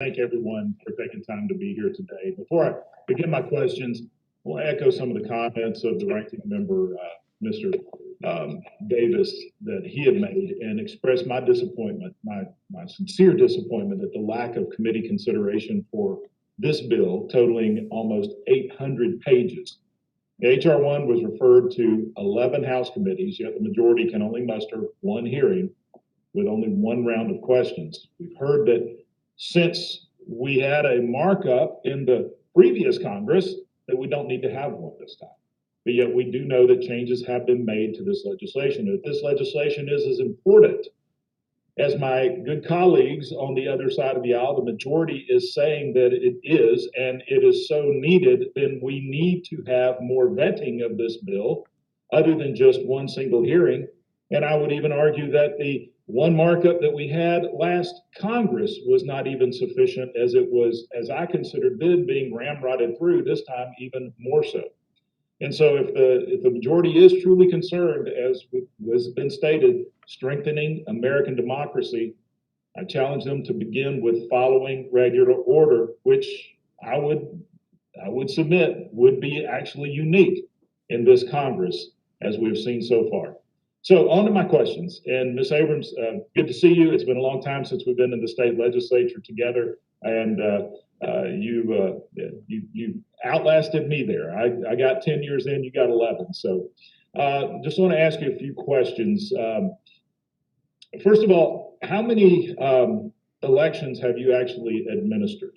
Thank everyone for taking time to be here today. Before I begin my questions, I want to echo some of the comments of the ranking member, Mr. Davis, that he had made and express my disappointment, my sincere disappointment at the lack of committee consideration for this bill totaling almost 800 pages. HR 1 was referred to 11 House committees, yet the majority can only muster one hearing with only one round of questions. We've heard that since we had a markup in the previous Congress, that we don't need to have one this time. But yet we do know that changes have been made to this legislation. If this legislation is as important as my good colleagues on the other side of the aisle, the majority is saying that it is, and it is so needed, then we need to have more vetting of this bill other than just one single hearing. And I would even argue that the one markup that we had last Congress was not even sufficient, as it was, as I considered it, being ramrodded through, this time even more so. And so if the majority is truly concerned, as has been stated, strengthening American democracy, I challenge them to begin with following regular order, which I would submit would be actually unique in this Congress, as we've seen so far. So on to my questions. And Ms. Abrams, good to see you. It's been a long time since we've been in the state legislature together, and you outlasted me there. I got 10 years in, you got 11. So just want to ask you a few questions. First of all, how many elections have you actually administered?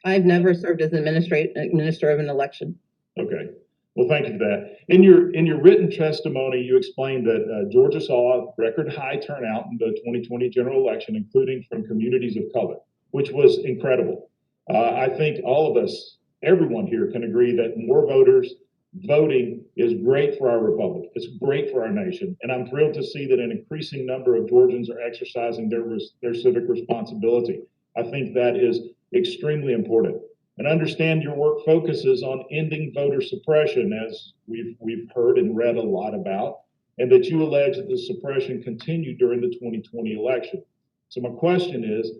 I've never served as an administrator of an election. Okay. Well, thank you for that. In your written testimony, you explained that Georgia saw a record high turnout in the 2020 general election, including from communities of color, which was incredible. I think all of us, everyone here, can agree that more voters voting is great for our republic. It's great for our nation. And I'm thrilled to see that an increasing number of Georgians are exercising their civic responsibility. I think that is extremely important. And understand your work focuses on ending voter suppression, as we've heard and read a lot about, and that you allege that the suppression continued during the 2020 election. So my question is,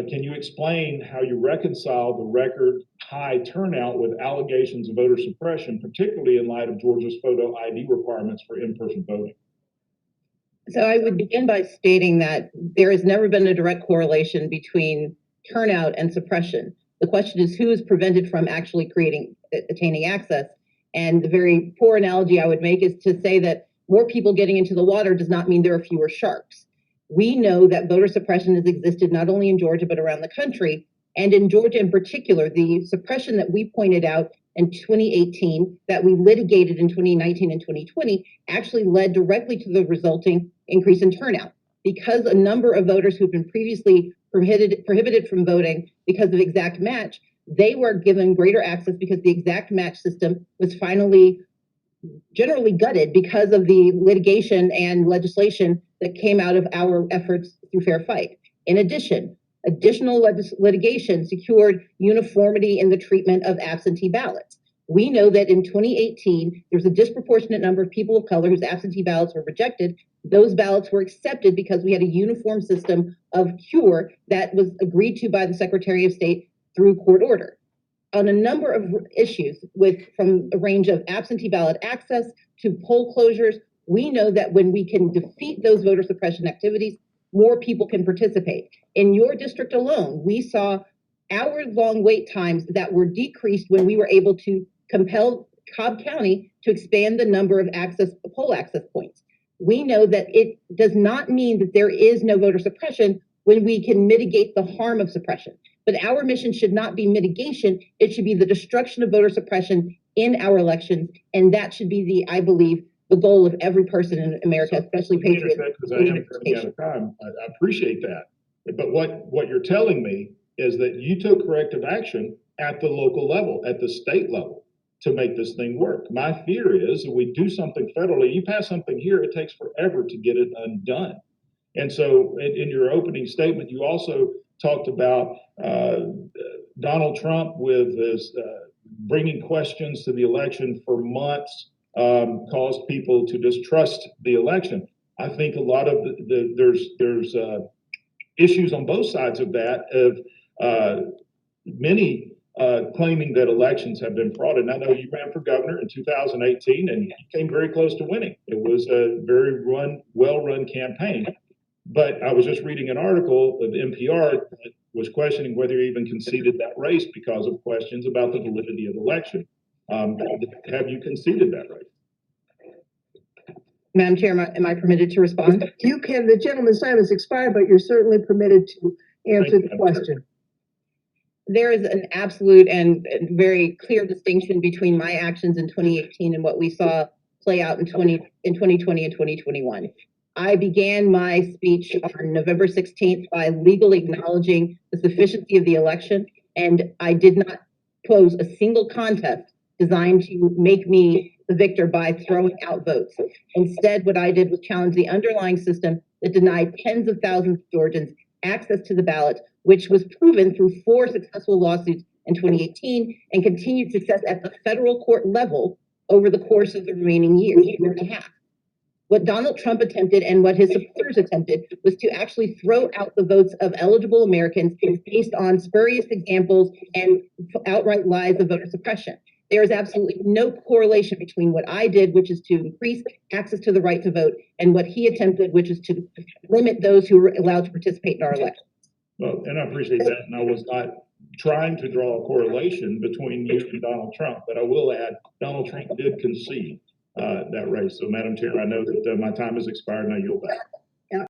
can you explain how you reconcile the record high turnout with allegations of voter suppression, particularly in light of Georgia's photo ID requirements for in-person voting? So I would begin by stating that there has never been a direct correlation between turnout and suppression. The question is who is prevented from actually attaining access. And the very poor analogy I would make is to say that more people getting into the water does not mean there are fewer sharks. We know that voter suppression has existed not only in Georgia, but around the country. And in Georgia in particular, the suppression that we pointed out in 2018, that we litigated in 2019 and 2020, actually led directly to the resulting increase in turnout. Because a number of voters who've been previously prohibited from voting because of exact match, they were given greater access because the exact match system was finally generally gutted because of the litigation and legislation that came out of our efforts through Fair Fight. In addition, additional litigation secured uniformity in the treatment of absentee ballots. We know that in 2018, there's a disproportionate number of people of color whose absentee ballots were rejected. Those ballots were accepted because we had a uniform system of cure that was agreed to by the Secretary of State through court order. On a number of issues, from a range of absentee ballot access to poll closures, we know that when we can defeat those voter suppression activities, more people can participate. In your district alone, we saw hour-long wait times that were decreased when we were able to compel Cobb County to expand the number of poll access points. We know that it does not mean that there is no voter suppression when we can mitigate the harm of suppression. But our mission should not be mitigation. It should be the destruction of voter suppression in our elections. And that should be I believe, the goal of every person in America, especially patriots. Because I am running out of time. I appreciate that. But what you're telling me is that you took corrective action at the local level, at the state level, to make this thing work. My fear is if we do something federally, you pass something here, it takes forever to get it undone. And so in your opening statement, you also talked about Donald Trump with his bringing questions to the election for months, caused people to distrust the election. I think a lot of there's issues on both sides of that of many claiming that elections have been fraud. And I know you ran for governor in 2018 and you came very close to winning. It was a very well-run campaign. But I was just reading an article of NPR that was questioning whether you even conceded that race because of questions about the validity of the election. Have you conceded that race? Madam Chair, am I permitted to respond? You can. The gentleman's time has expired, but you're certainly permitted to answer the question. There is an absolute and very clear distinction between my actions in 2018 and what we saw play out in 2020 and 2021. I began my speech on November 16th by legally acknowledging the sufficiency of the election, and I did not pose a single contest designed to make me the victor by throwing out votes. Instead, what I did was challenge the underlying system that denied tens of thousands of Georgians access to the ballot, which was proven through 4 successful lawsuits in 2018 and continued success at the federal court level over the course of the remaining year and a half. What Donald Trump attempted and what his supporters attempted was to actually throw out the votes of eligible Americans based on spurious examples and outright lies of voter suppression. There is absolutely no correlation between what I did, which is to increase access to the right to vote, and what he attempted, which is to limit those who were allowed to participate in our elections. Well, and I appreciate that. And I was not trying to draw a correlation between you and Donald Trump, but I will add, Donald Trump did concede that race. So, Madam Chair, I know that my time has expired and I yield back.